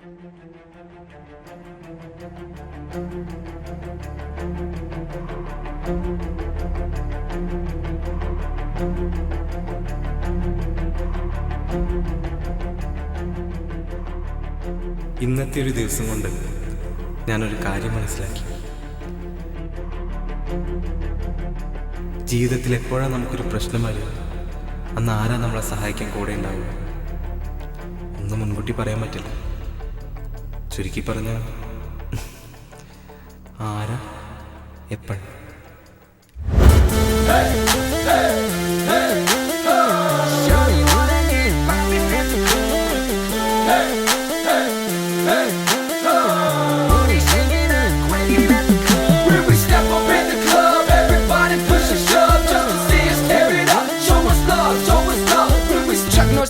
ഇന്നത്തെ ഒരു ദിവസം കൊണ്ട് ഞാനൊരു കാര്യം മനസ്സിലാക്കി. ജീവിതത്തിൽ എപ്പോഴാണ് നമുക്കൊരു പ്രശ്നം വരിക, അന്ന് ആരാ നമ്മളെ സഹായിക്കാൻ കൂടെ ഉണ്ടാവുക ഒന്നും മുൻകൂട്ടി പറയാൻ പറ്റില്ല. ചുരുക്കി പറഞ്ഞ ആരാ എപ്പോഴും.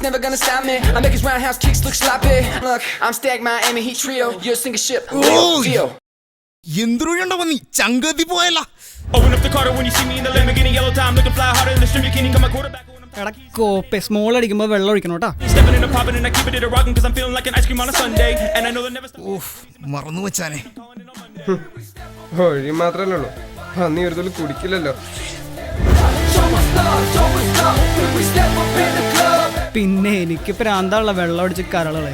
Never gonna stop me. I make his roundhouse kicks look sloppy. Look, I'm Stag Miami Heat Trio. You're a single ship. Feel. എന്തുണ്ടോ നീ ചങ്കതി പോയല്ല. Open up the Carter when you see me in the Lamborghini yellow time looking fly harder than the stream bikini got my quarterback on him. എടാ കോപ്പെ small അടിക്കുമ്പോൾ വെള്ളം ഒഴിക്കണം കേട്ടോ. Stepping in the popping and I keep it rocking cuz I'm feeling like an ice cream on a Sunday and I know they'll never stop. Of മറന്നു വെച്ചാനേ. ഒഴി മാത്രല്ലേ ഉള്ളൂ, നീ ഒരു തുള്ളി കുടിക്കില്ലല്ലോ. പിന്നെ എനിക്ക് പ്രാന്താനുള്ള വെള്ളം അടിച്ച് കരളെ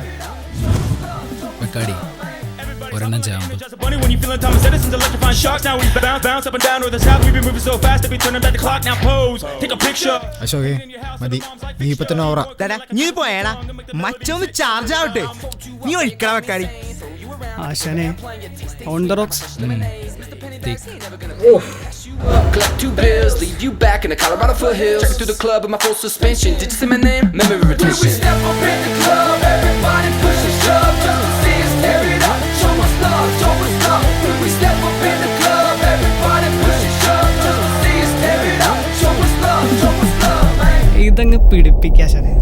ഒരെണ്ണം ചാമ്പ്. When you feeling Thomas Edison's electrifying sharks now we bounce up and down with the south we've been moving so fast that we turning back the clock now pose take a picture. അശോകേ മതി, നീ ഇപ്പൊ തന്നെ ഓവറാ. നീ പോയടാ, മറ്റൊന്ന് charge ആവട്ടെ. നീ ഒഴിക്കണ വെക്കാരി ആശാനെ on the rocks. Collect 2 bills, leave you back in the Colorado foothills. Checking through the club with my full suspension. Did you say my name? Memory retention. We step up in the club, everybody push and shove. Just to see us tear it up, show us love, show us love. We step up in the club, everybody push and shove. Just to see us tear it up, show us love, show us love. ഇതങ്ങ് പിടിപ്പിക്കാശാനെ.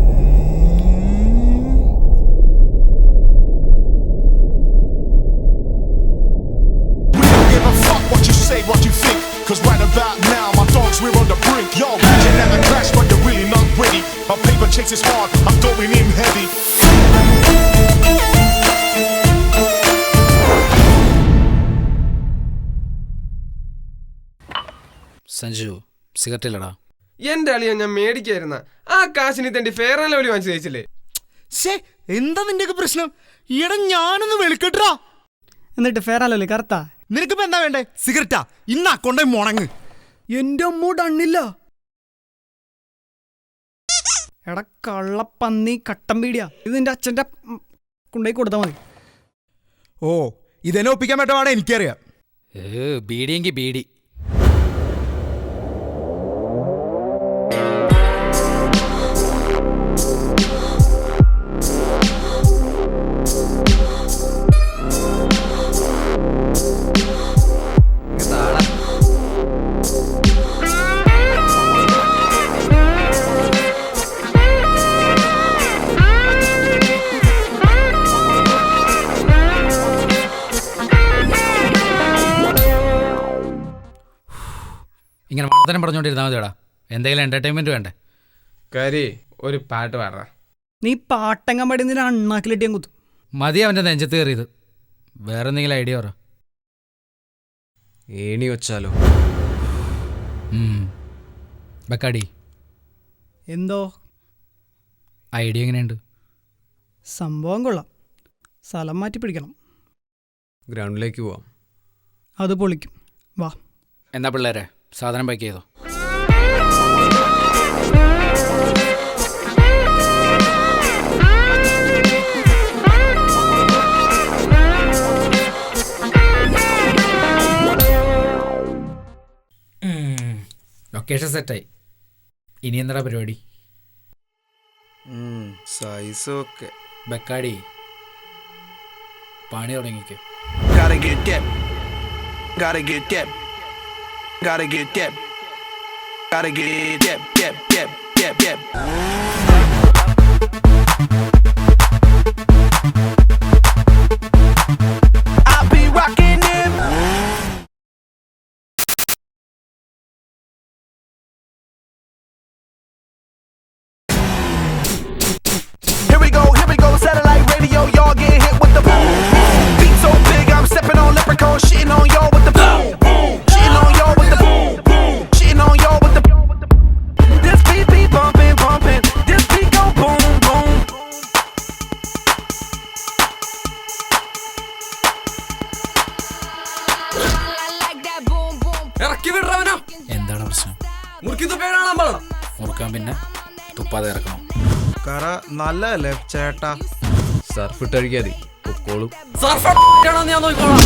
What you think? Cause right about now my dogs we're on the brink. Yo, you never crash but you're really not ready. My paper chase is hard, I'm going in heavy. Sanju cigarette ഇല്ലടാ. എന്റെ അളിയ ഞാൻ മേടിക്കായിരുന്ന ആ കാശിനി തണ്ടി fair and lovely വാങ്ങിച്ചു കഴിച്ചില്ലേ. എന്താ നിന്റെയൊക്കെ പ്രശ്നം? ഈടെ ഞാനൊന്ന് വെളുക്കട്ടാ. എന്നിട്ട് ഫെയറാലല്ലേ കറുത്താ. നിനക്കിപ്പോ എന്താ വേണ്ടേ? സിഗരറ്റാ? ഇന്ന് അക്കൊണ്ടേ മുണങ്ങ്. എന്റെ അമ്മ ഡണ്ണില്ല. എടാ കള്ളപ്പന്നി കട്ടം പീടിയാ. ഇത് നിന്റെ അച്ഛൻ്റെ കൊണ്ടുപോയി കൊടുത്താൽ മതി. ഓ ഇതെന്നെ ഒപ്പിക്കാൻ പറ്റുവാടെ എനിക്കറിയാം. ബീഡിയെങ്കി ബീഡി. ഇങ്ങനെ വർത്തനം പറഞ്ഞോണ്ടിരുന്നാൽ മതിയോടാ, എന്തെങ്കിലും എന്റർടൈൻമെന്റ് വേണ്ടേ? കരി ഒരു പാട്ട് പാടാ. നീ പാട്ടങ്ങൻ പാടി നിന്നെ അണ്ണാക്കിലിട്ടിയാൻ കുത്തും. മതി അവന്റെ നെഞ്ചത്ത് കയറിയത്. വേറെ എന്തെങ്കിലും ഐഡിയ പറ. ഏണി വെച്ചാലോ? ബക്കാടി എന്തോ ഐഡിയ എങ്ങനെയുണ്ട്? സംഭവം കൊള്ളാം. സ്ഥലം മാറ്റി പിടിക്കണം. ഗ്രൗണ്ടിലേക്ക് പോവാം. അത് പൊളിക്കും. വാ. എന്നാ പിള്ളേരെ സാധനം പാക്ക് ചെയ്തോ. ലൊക്കേഷൻ സെറ്റായി. ഇനി എന്താ പരിപാടി? സൈസൊക്കെ ബക്കാടി പണി തുടങ്ങിക്കോ. Gotta get that. Gotta get that. Gotta get that. Gotta get that. I'll be rocking them. Here we go, satellite radio, y'all get hit with the എന്താണ് പ്രശ്നം? മുറുക്കി തുപ്പേടാൻ പാടണം. മുറുക്കാൻ പിന്നെ തുപ്പാതെ ഇറക്കണം. കറ നല്ലതല്ലേ ചേട്ടാ? സർഫ് ഇട്ട് കഴിക്കാതെ പൊക്കോളും. ഞാൻ നോക്കിക്കോളാം.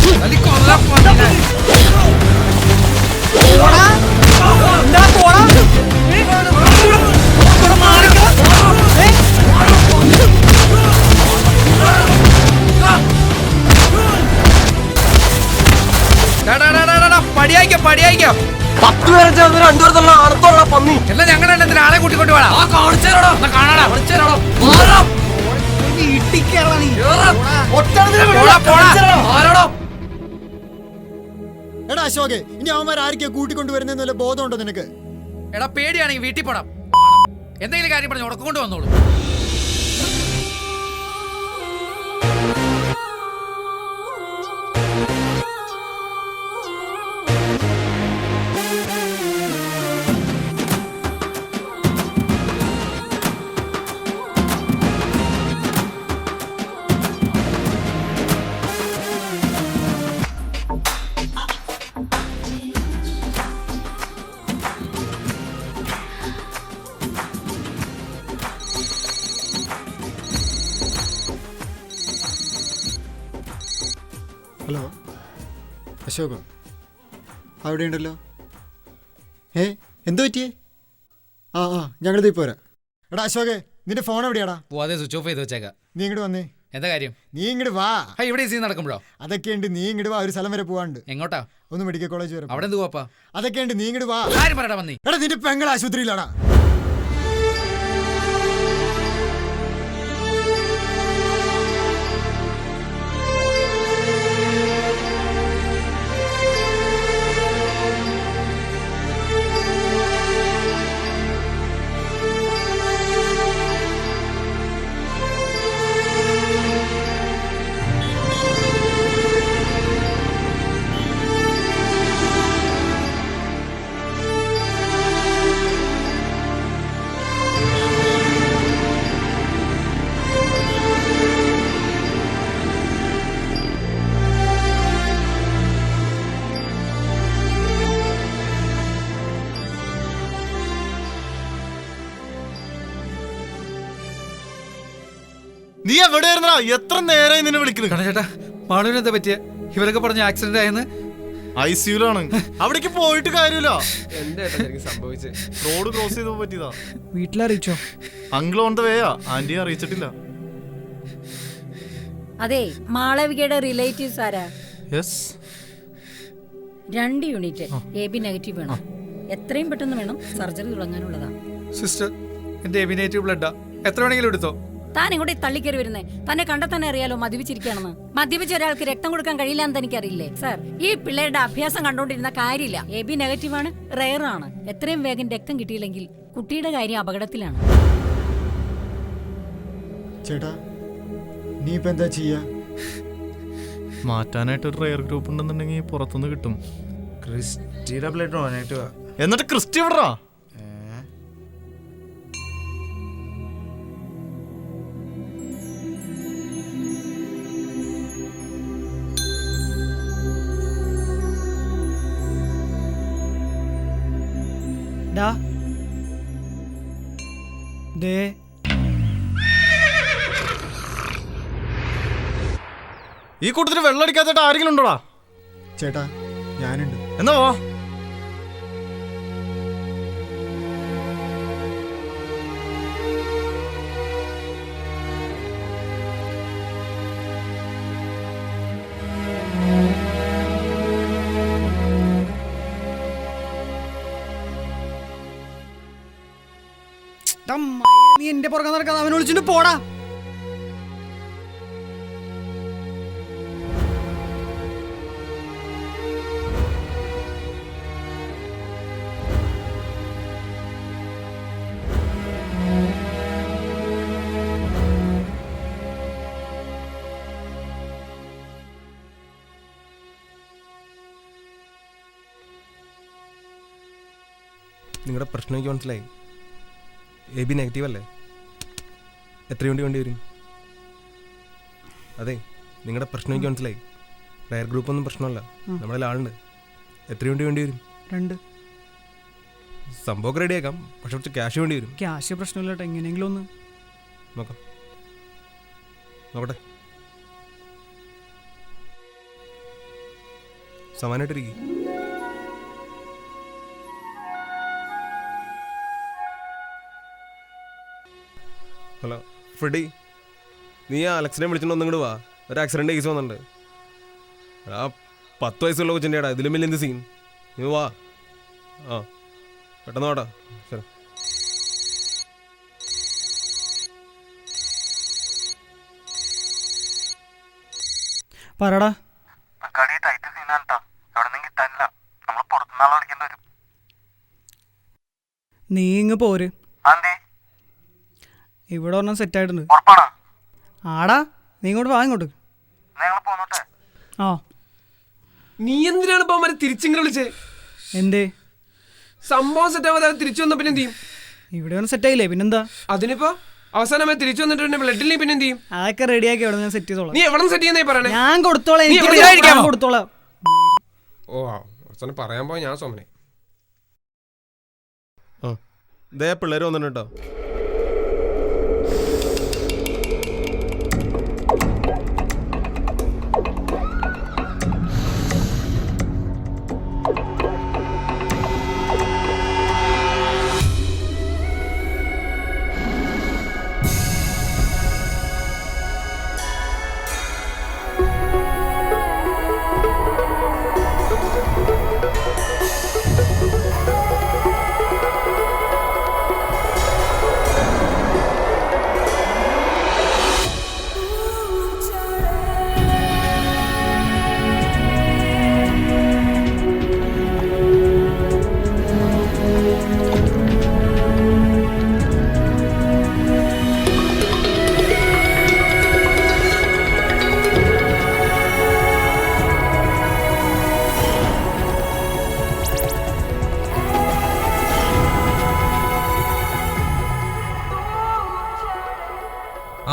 പടിയായിക്കോ 10 പേരെ ചേർന്ന് 2 പേർത്തുള്ള അർത്ഥമുള്ള പന്നി. എല്ലാം ഞങ്ങളുടെ ആളെ കൂട്ടിക്കൊണ്ട് പോടാ. കാണാടാ. എടാ അശോകെ, ഇനി അവന്മാർ ആരൊക്കെയാ കൂട്ടിക്കൊണ്ടുവരുന്ന ബോധമുണ്ടോ നിനക്ക്? എടാ പേടിയാണെങ്കിൽ വീട്ടിൽ പോടാം. എന്തെങ്കിലും കാര്യം പറഞ്ഞ് ഉടക്കൊണ്ട് വന്നോളൂ. ഹലോ അശോകോ, അവിടെ ഉണ്ടല്ലോ. എന്തു പറ്റിയേ? ആ ഞങ്ങളിത് പോരാ. എടാ അശോകെ, നിന്റെ ഫോൺ എവിടെയാടാ? പോവാതെ സ്വിച്ച് ഓഫ് ചെയ്ത് വെച്ചേക്കാം. നീ ഇങ്ങോട്ട് വന്നേ. എന്താ കാര്യം? നീ ഇങ്ങോട്ട് വാ. ഇവിടെ സീൻ നടക്കുമ്പോഴോ? അതൊക്കെ ഉണ്ട്, നീ ഇങ്ങോട്ട് വാ. ഒരു സ്ഥലം വരെ പോവാണ്ട്. എങ്ങോട്ടാ? ഒന്ന് മെഡിക്കൽ കോളേജ് വരെ. അവിടെ എന്ത് പോപ്പാ? അതൊക്കെ ഉണ്ട്, നീ ഇങ്ങോട്ട് വാ. കാര്യം പറയടാ വന്നി. എടാ നിന്റെ പെങ്ങൾ ആശുപത്രിയിലാടാ. നീ എവിടെയായിരുന്നാ? എത്ര നേരമായി നിന്നെ വിളിക്കുന്നത്? ചേട്ടാ, മാളുവിന് എന്താ പറ്റിയ? ഇവരൊക്കെ പറഞ്ഞ ആക്സിഡന്റ് ആയെന്ന്. ICUലാണ്. അവിടേക്ക് പോയിട്ട് കാര്യമില്ല. എന്താ സംഭവിച്ചത്? റോഡ് ക്രോസ് ചെയ്തപ്പോ പറ്റിയതാ. വീട്ടിലറിയിച്ചോ? അങ്കിൾ ഓൺ ദ വേയാ. ആന്റിയെ അറിയിച്ചിട്ടില്ല. അതെ, മാളവികയുടെ റിലേറ്റീവ്സ് ആരാ? യെസ്. 2 യൂണിറ്റ് AB നെഗറ്റീവ് വേണം. എത്രയും പെട്ടെന്ന് വേണം. സർജറി തുടങ്ങാനുള്ളതാ. സിസ്റ്റർ, എന്റെ AB നെഗറ്റീവ് ബ്ലഡാ. എത്ര വേണമെങ്കിലും എടുത്തോ. താൻ ഇങ്ങോട്ട് തള്ളിക്കറി വരുന്നേ. തന്നെ കണ്ടാൽ തന്നെ അറിയാലോ മദ്യപിച്ചിരിക്കുകയാണെന്ന്. മദ്യപിച്ച ഒരാൾക്ക് രക്തം കൊടുക്കാൻ കഴിയില്ല എന്ന് എനിക്കറിയില്ലേ സാർ? ഈ പിള്ളേരുടെ അഭ്യാസം കണ്ടോണ്ടിരുന്ന കാര്യമില്ല. AB നെഗറ്റീവ് ആണ്, റെയർ ആണ്. എത്രയും വേഗം രക്തം കിട്ടിയില്ലെങ്കിൽ കുട്ടിയുടെ കാര്യം അപകടത്തിലാണ്. ചേട്ടാ, നീ ഇപ്പൊ എന്താ ചെയ്യാ? മാറ്റാനായിട്ട് ഒരു റെയർ ഗ്രൂപ്പ് ഉണ്ടെന്നുണ്ടെങ്കിൽ പുറത്തുനിന്ന് കിട്ടും. ക്രിസ്റ്റിയുടെ ബ്ലഡ് ഡൊണേറ്റ്. എന്നിട്ട് ക്രിസ്റ്റി വിടറാ. ഈ കൂട്ടത്തിൽ വെള്ളം അടിക്കാത്ത ആരെങ്കിലും ഉണ്ടോടാ? ചേട്ടാ, ഞാനുണ്ട്. എന്നാ പോ. നീ എന്റെ പുറകെ നടക്കാതെ അവനെ വിളിച്ചിട്ട് പോടാ. നിങ്ങളുടെ പ്രശ്നം എനിക്ക് മനസ്സിലായി. AB നെഗറ്റീവ് അല്ലേ? എത്ര യൂണിറ്റ് വേണ്ടി വരും? അതെ, നിങ്ങളുടെ പ്രശ്നം എനിക്ക് മനസ്സിലായി. റയർ ഗ്രൂപ്പ് ഒന്നും പ്രശ്നമല്ല. നമ്മുടെ ആളുണ്ട്. എത്ര യൂണിറ്റ് വേണ്ടി വരും? 2. സംഭവം റെഡിയാക്കാം, പക്ഷെ കുറച്ച് ക്യാഷ് വേണ്ടി വരും. ക്യാഷ് പ്രശ്നമില്ല കേട്ടോ, എങ്ങനെയെങ്കിലും ഒന്ന് നോക്കാം, നോക്കട്ടെ. സമാനായിട്ടിരിക്കും. ഹലോ ഫ്രെഡി, നീ ആ അലക്സിനെ വിളിച്ചിട്ട് ഒന്നും കൂടെ വാ. ഒരു ആക്സിഡന്റ് കേസ് വന്നിട്ടുണ്ട്. ആ 10 വയസ്സുള്ള കൊച്ചിൻ്റെടാ, ഇതിലും വലിയ എന്ത് സീൻ. നീ വാ. ആ പെട്ടെന്ന് വാടാ. ശരി. പറടാ. നീ ഇങ്ങ് പോര്. ഇവിടെ ഒരെണ്ണം സെറ്റ് ആയിട്ടുണ്ട്. ആടാ, നീ ഇങ്ങോട്ട് വാ. ഇങ്ങോട്ട് ആ. നീ എന്തിനാണ് ഇപ്പൊ അവന്മാരെ തിരിച്ചിങ്ങനെ വിളിച്ചേ? എന്തേ? സംഭവം സെറ്റ് ആവാതെ തിരിച്ചു വന്ന പിന്നെ എന്ത് ചെയ്യും? ഇവിടെ ഒന്നും സെറ്റ് ആയില്ലേ, പിന്നെന്താ? അതിനിപ്പോ അവസാനം തിരിച്ചു വന്നിട്ട് ബ്ലഡിൽ പിന്നെ എന്ത് ചെയ്യും? അതൊക്കെ റെഡിയാക്കി എവിടെ ഞാൻ സെറ്റ് ചെയ്തോളാം. നീ എവിടെ സെറ്റ് ചെയ്യുന്നേ പറയണേ? ഞാൻ കൊടുത്തോളാം, നീ എനിക്ക് എവിടെ ഞാൻ കൊടുത്തോളാം. ഓ അവസാനം പറയാൻ പോയ ഞാൻ സോമനെ. ആ ദേ പിള്ളേർ വന്നിട്ടോ.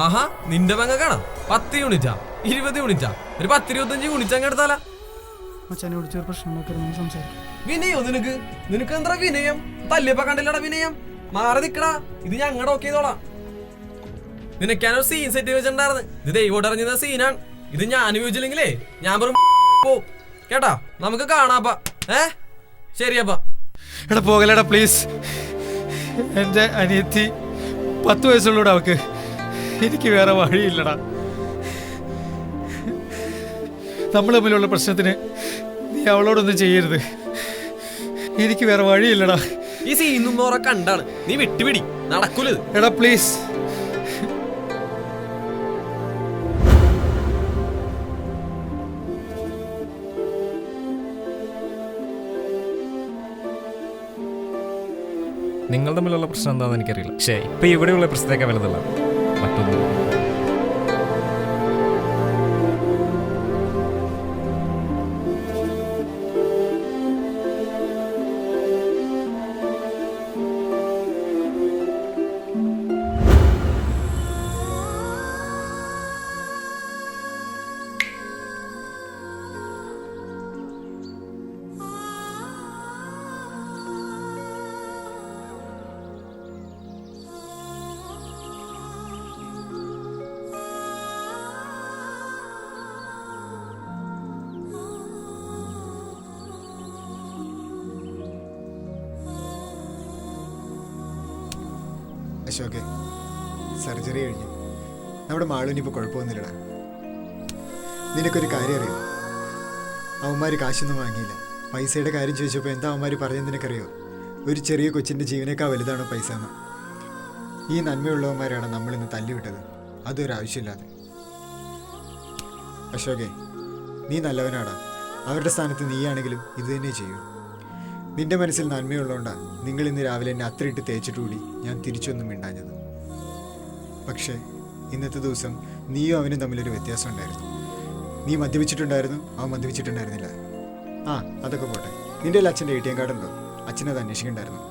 ആഹാ, നിന്റെ പങ്ക കാണാം. 10 യൂണിറ്റാ, 20 യൂണിറ്റാ, ഒരു 10-25 യൂണിറ്റ് അങ്ങ് എടുത്താല. വിനയോ നിനക്ക്? നിനക്ക് എന്താ വിനയം? തല്ലിയപ്പ കണ്ടില്ലടാ വിനയം. മാറി നിക്കടാ, ഇത് ഞങ്ങടെ ഓക്കെ ചെയ്തോളാം. നിനക്കാനൊരു സീൻ സെറ്റ് വെച്ചിട്ടുണ്ടായിരുന്നു. ഇത് ദൈവോട് അറിഞ്ഞ സീനാണ്. ഇത് ഞാൻ ഉപയോഗിച്ചില്ലെങ്കിലേ ഞാൻ പോ കേട്ടാ. നമുക്ക് കാണാപ്പ. ശരിയപ്പ. എടാ പോകലടാ പ്ലീസ്. എൻ്റെ അനിയത്തി 10 വയസ്സുള്ളൂടാ അവക്ക്. എനിക്ക് വേറെ വഴിയില്ലടാ. നമ്മൾ തമ്മിലുള്ള പ്രശ്നത്തിന് നീ അവളോടൊന്നും ചെയ്യരുത്. എനിക്ക് വേറെ വഴിയില്ലടാ. ഈ സീനും ഓറെ കണ്ടാണ് നീ വിട്ടുപിടി, നടക്കൂലത്. എടാ പ്ലീസ്. നിങ്ങൾ തമ്മിലുള്ള പ്രശ്നം എന്താണെന്ന് എനിക്കറിയില്ല. പക്ഷേ ഇപ്പം ഇവിടെയുള്ള പ്രശ്നത്തേക്കാൾ വലുതല്ല മറ്റൊന്നും. അശോകെ, സർജറി കഴിഞ്ഞു. നമ്മുടെ മാളുവിനിപ്പോൾ കുഴപ്പമൊന്നുമില്ലടാ. നിനക്കൊരു കാര്യം അറിയോ? അവന്മാർ കാശൊന്നും വാങ്ങിയില്ല. പൈസയുടെ കാര്യം ചോദിച്ചപ്പോൾ എന്താ അവന്മാർ പറഞ്ഞെന്ന് നിനക്കറിയോ? ഒരു ചെറിയ കൊച്ചിൻ്റെ ജീവനേക്കാൾ വലുതാണോ പൈസ എന്ന്. ഈ നന്മയുള്ളവന്മാരാണ് നമ്മളിന്ന് തല്ലിവിട്ടത്, അതൊരാവശ്യമില്ലാതെ. അശോകെ, നീ നല്ലവനാടാ. അവരുടെ സ്ഥാനത്ത് നീയാണെങ്കിലും ഇത് തന്നെ ചെയ്യൂ. നിന്റെ മനസ്സിൽ നന്മയുള്ളതുകൊണ്ടാണ് നിങ്ങൾ ഇന്ന് രാവിലെ എന്നെ അത്രയിട്ട് തേച്ചിട്ടുകൂടി ഞാൻ തിരിച്ചൊന്നും മിണ്ടാഞ്ഞത്. പക്ഷേ ഇന്നത്തെ ദിവസം നീയും അവനും തമ്മിലൊരു വ്യത്യാസം ഉണ്ടായിരുന്നു. നീ മദ്യപിച്ചിട്ടുണ്ടായിരുന്നു, അവൻ മദ്യപിച്ചിട്ടുണ്ടായിരുന്നില്ല. ആ അതൊക്കെ പോട്ടെ. നിന്റെ അച്ഛൻ്റെ ATM കാർഡ് ഉണ്ടോ? അച്ഛനത് അന്വേഷിക്കണ്ടായിരുന്നു.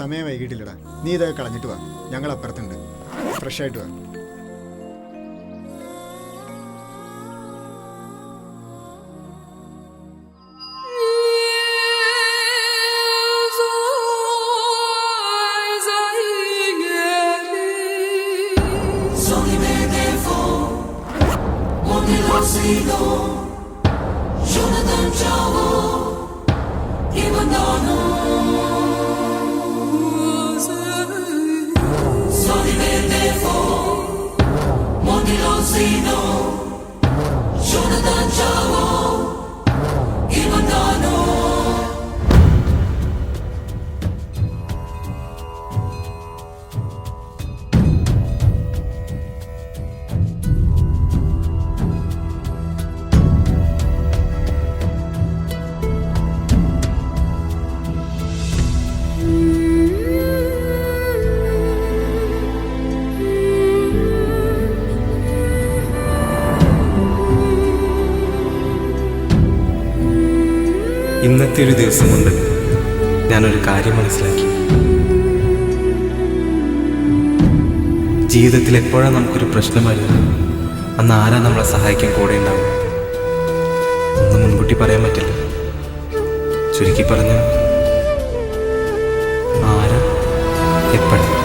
സമയം വൈകിട്ടില്ലടാ. നീ ഇതൊക്കെ കളഞ്ഞിട്ട് വാ. ഞങ്ങൾ അപ്പുറത്തുണ്ട്. ഫ്രഷായിട്ട് വാ. ഇന്നത്തെ ഒരു ദിവസം കൊണ്ട് ഞാനൊരു കാര്യം മനസ്സിലാക്കി. ജീവിതത്തിൽ എപ്പോഴാണ് നമുക്കൊരു പ്രശ്നം വരുന്നത്, അന്ന് ആരാ നമ്മളെ സഹായിക്കാൻ കൂടെ ഉണ്ടാവും ഒന്നും മുൻകൂട്ടി പറയാൻ പറ്റില്ല. ചുരുക്കി പറഞ്ഞ ആരാ എപ്പോഴും